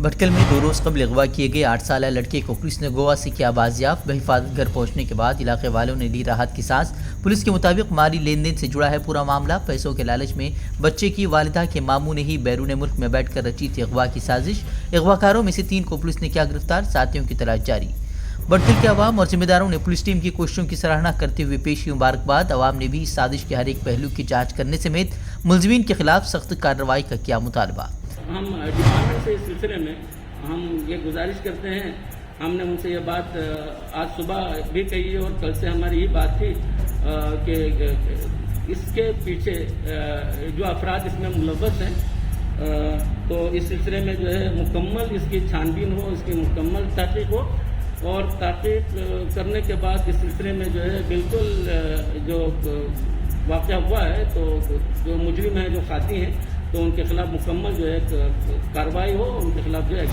भटकल में 2 रोज़ कबल अगवा किए गए 8 साल लड़के को पुलिस ने गोवा से किया बाजियाफ्त। बहिफाजत घर पहुंचने के बाद इलाके वालों ने ली राहत की सांस। पुलिस के मुताबिक माली लेन देन से जुड़ा है पूरा मामला। पैसों के लालच में बच्चे की वालिदा के मामू ने ही बैरून मुल्क में बैठकर रची थी अगवा की साजिश। अगवाकारों में से 3 को पुलिस ने किया गिरफ्तार, साथियों की तलाश जारी। भटकल के अवाम और जिम्मेदारों ने पुलिस टीम की कोशिशों की सराहना करते हुए पेश की मुबारकबाद। अवाम ने भी इस साजिश के हर एक पहलू की जाँच करने समेत मुलजिमीन के खिलाफ सख्त कार्रवाई का किया मुतालबा। हम डिपार्टमेंट से इस सिलसिले में हम ये गुजारिश करते हैं, हमने उनसे ये बात आज सुबह भी कही है और कल से हमारी ये बात थी कि इसके पीछे जो अफराद इसमें मुलव्वस हैं तो इस सिलसिले में जो है मुकम्मल इसकी छानबीन हो, इसकी मुकम्मल तहकीक हो और तहकीक करने के बाद इस सिलसिले में जो है बिल्कुल जो वाक़या हुआ है तो जो मुजरिम हैं, जो खाती हैं, तो उनके खिलाफ मुकम्मल जो है कार्रवाई हो, उनके खिलाफ जो है।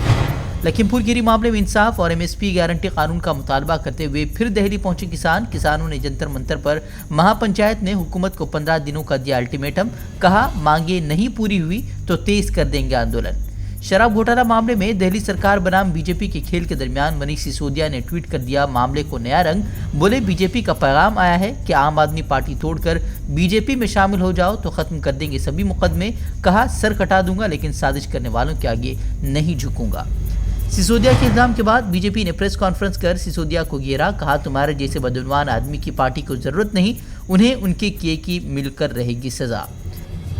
लखीमपुर खीरी मामले में इंसाफ और MSP गारंटी कानून का मुतालबा करते हुए फिर दिल्ली पहुंचे किसानों ने जंतर मंतर पर महापंचायत ने हुकूमत को 15 दिनों का दिया अल्टीमेटम। कहा मांगे नहीं पूरी हुई तो तेज कर देंगे आंदोलन। शराब घोटाला मामले में दिल्ली सरकार बनाम बीजेपी के खेल के दरमियान मनीष सिसोदिया ने ट्वीट कर दिया मामले को नया रंग। बोले बीजेपी का पैगाम आया है कि आम आदमी पार्टी तोड़कर बीजेपी में शामिल हो जाओ तो खत्म कर देंगे सभी मुकदमे। कहा सर कटा दूंगा लेकिन साजिश करने वालों के आगे नहीं झुकूंगा। सिसोदिया के इल्जाम के बाद बीजेपी ने प्रेस कॉन्फ्रेंस कर सिसोदिया को घेरा। कहा तुम्हारे जैसे बदनवान आदमी की पार्टी को जरूरत नहीं, उन्हें उनके किए की मिलकर रहेगी सजा।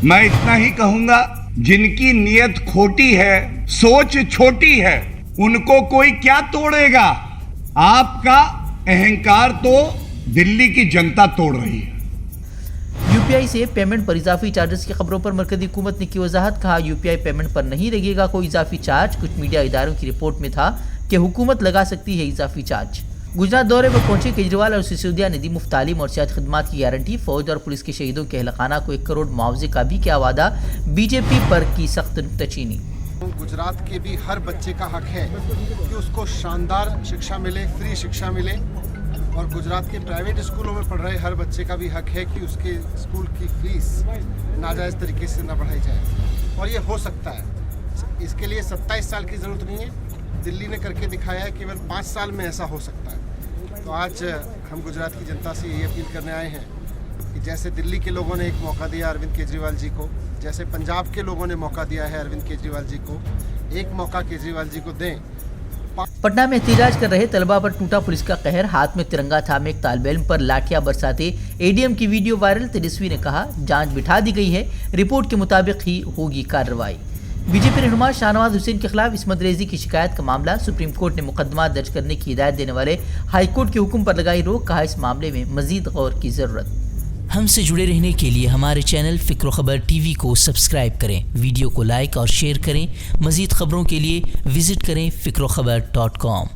मैं इतना ही कहूंगा, जिनकी नीयत खोटी है, सोच छोटी है, उनको कोई क्या तोड़ेगा। आपका अहंकार तो दिल्ली की जनता तोड़ रही है। UPI से पेमेंट पर इजाफी चार्जेस की खबरों पर मरकजी हुकूमत ने की वजाहत। कहा UPI पेमेंट पर नहीं लगेगा कोई इजाफी चार्ज। कुछ मीडिया इदारों की रिपोर्ट में था कि हुकूमत लगा सकती है इजाफी चार्ज। गुजरात दौरे पर पहुंचे केजरीवाल और सिसोदिया ने दी मुफ्त तालीम और सेहत खिदमात की गारंटी। फौज और पुलिस के शहीदों के अहलखाना को 1 करोड़ मुआवजे का भी किया वादा। बीजेपी पर की सख्त नुक्ताचीनी। गुजरात के भी हर बच्चे का हक है कि उसको शानदार शिक्षा मिले, फ्री शिक्षा मिले और गुजरात के प्राइवेट स्कूलों में पढ़ रहे हर बच्चे का भी हक है कि उसके स्कूल की फीस नाजायज़ तरीके से न बढ़ाई जाए। और ये हो सकता है। इसके लिए 27 साल की ज़रूरत नहीं है। दिल्ली ने करके दिखाया है, केवल 5 साल में ऐसा हो सकता है। तो आज हम गुजरात की जनता से ये अपील करने आए हैं कि जैसे दिल्ली के लोगों ने एक मौका दिया अरविंद केजरीवाल जी को, जैसे पंजाब के लोगों ने मौका दिया है अरविंद केजरीवाल जी को, एक मौका केजरीवाल जी को दें। पटना में एहतजाज कर रहे तलबा पर टूटा पुलिस का कहर। हाथ में तिरंगा थामे एक तालिब इल्म पर लाठियां बरसाते ADM की वीडियो वायरल। तेजस्वी ने कहा जांच बिठा दी गई है, रिपोर्ट के मुताबिक ही होगी कार्रवाई। बीजेपी रहनुमा शाहनवाज हुसैन के खिलाफ इस्मत रेजी की शिकायत का मामला। सुप्रीम कोर्ट ने मुकदमा दर्ज करने की हिदायत देने वाले हाईकोर्ट के हुक्म पर लगाई रोक। कहा इस मामले में मजीद गौर की जरूरत। हमसे जुड़े रहने के लिए हमारे चैनल फिक्र खबर TV को सब्सक्राइब करें, वीडियो को लाइक और शेयर करें। मजीद खबरों के लिए विजिट करें fikrokhabar.com।